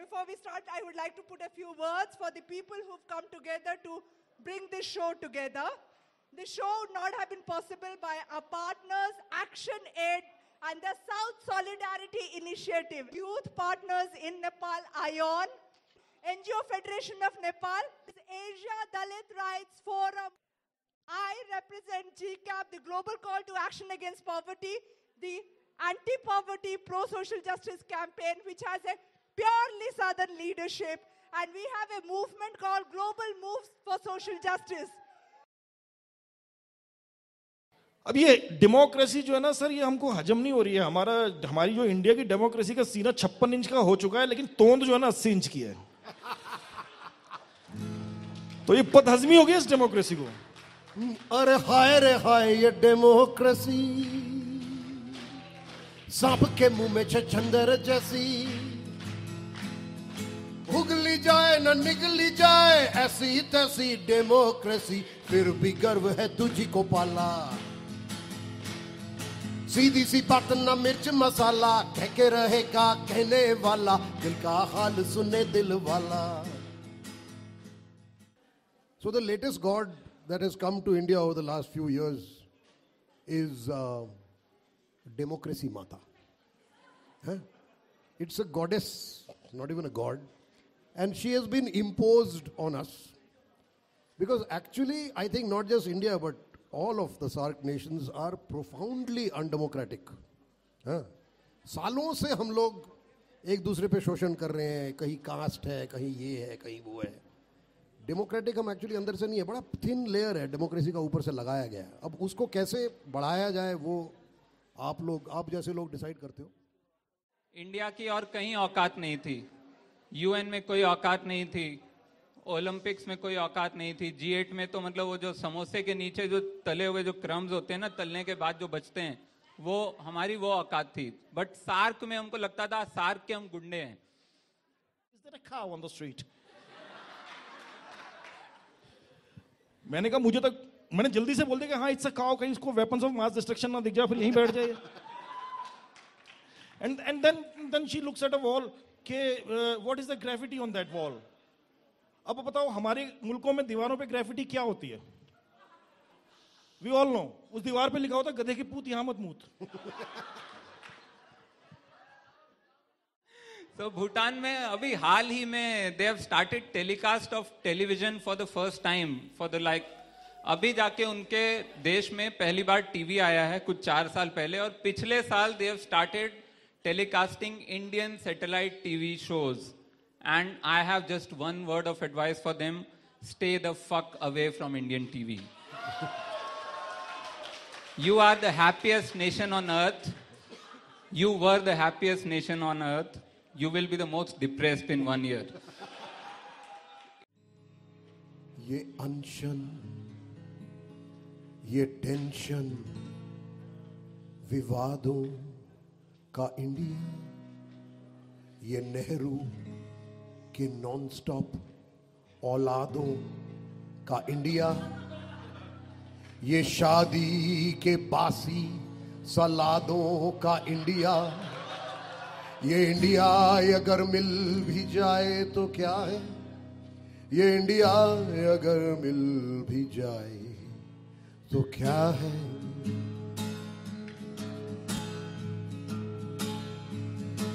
before we start, I would like to put a few words for the people who've come together to bring this show together. The show would not have been possible by our partners, Action Aid and the South Solidarity Initiative, youth partners in Nepal, ION, NGO Federation of Nepal, Asia Dalit Rights Forum. I represent GCAP, the Global Call to Action Against Poverty, the anti-poverty, pro-social justice campaign, which has a purely southern leadership, and we have a movement called Global Moves for Social Justice. अब ये democracy जो है ना sir, ये हमको हजम नहीं हो रही है। हमारी जो इंडिया की डेमोक्रेसी का सीना 56 इंच का हो चुका है, लेकिन तोंद जो है ना 80 इंच की है। तो ये बदहजमी हो गई इस डेमोक्रेसी को। अरे हाय रे हाय ये डेमोक्रेसी, सांप के मुंह में छछंदर जैसी, उगली जाए न निगली जाए ऐसी तैसी डेमोक्रेसी, फिर भी गर्व है तुझी को पाला। सीधी सी बात न मिर्च मसाला, कह के रहेगा कहने वाला, दिल का हाल सुने दिल वाला। So the latest god that has come to India over the last few years is Democracy Mata. Huh? It's a goddess, not even a god. And she has been imposed on us. Because actually, I think not just India, but all of the SAARC nations are profoundly undemocratic. हाँ? सालों से हम लोग एक दूसरे पे शोषण कर रहे हैं, कहीं कास्ट है, कहीं ये है, कहीं वो है। डेमोक्रेटिक हम एक्चुअली अंदर से नहीं है, बड़ा थिन लेयर है डेमोक्रेसी का ऊपर से लगाया गया है। अब उसको कैसे बढ़ाया जाए वो आप जैसे लोग डिसाइड करते हो। इंडिया की और कहीं औकात नहीं थी, यूएन में कोई औकात नहीं थी, ओलंपिक्स में कोई औकात नहीं थी, G8 में तो मतलब वो जो समोसे के नीचे जो तले हुए जो क्रम्स होते हैं ना, तलने के बाद जो बचते हैं, वो हमारी वो औकात थी। बट सार्क में हमको लगता था सार्क के हम गुंडे हैं। Is there a cow on the street? मैंने जल्दी से बोल दिया कि हाँ इट्स अ काउ, कहीं इसको वेपन्स ऑफ मास डिस्ट्रक्शन ना दिख जाए, फिर यहीं बैठ जाए। And then she looks at a wall के what is the graffiti on that wall. अब बताओ हमारे मुल्कों में दीवारों पे ग्रेफिटी क्या होती है? वी ऑल नो, उस दीवार पे लिखा होता है गधे की पूत यहाँ मत मूत। तो भूटान में अभी हाल ही में they have started telecast of television for the first time for the अभी जाके उनके देश में पहली बार टीवी आया है कुछ 4 साल पहले, और पिछले साल they have started telecasting Indian satellite TV shows, and I have just one word of advice for them, stay the fuck away from Indian TV. You are the happiest nation on earth. You were the happiest nation on earth. You will be the most depressed in 1 year. ये अनशन, ये tension, विवादों का India, ये नेहरू के non stop औलादों का India, ये शादी के बासी सलादों का इंडिया, ये इंडिया अगर मिल भी जाए तो क्या है, ये इंडिया अगर मिल भी जाए तो क्या है।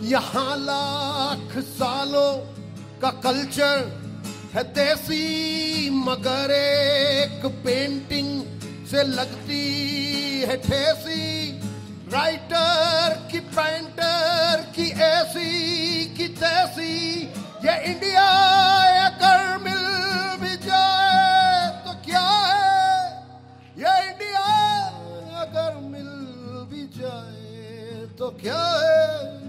यहाँ लाख सालों का कल्चर है देसी, मगर एक पेंटिंग से लगती है ठेसी, राइटर की पेंटर की ऐसी की तैसी, ये इंडिया अगर मिल भी जाए तो क्या है, ये इंडिया अगर मिल भी जाए तो क्या है।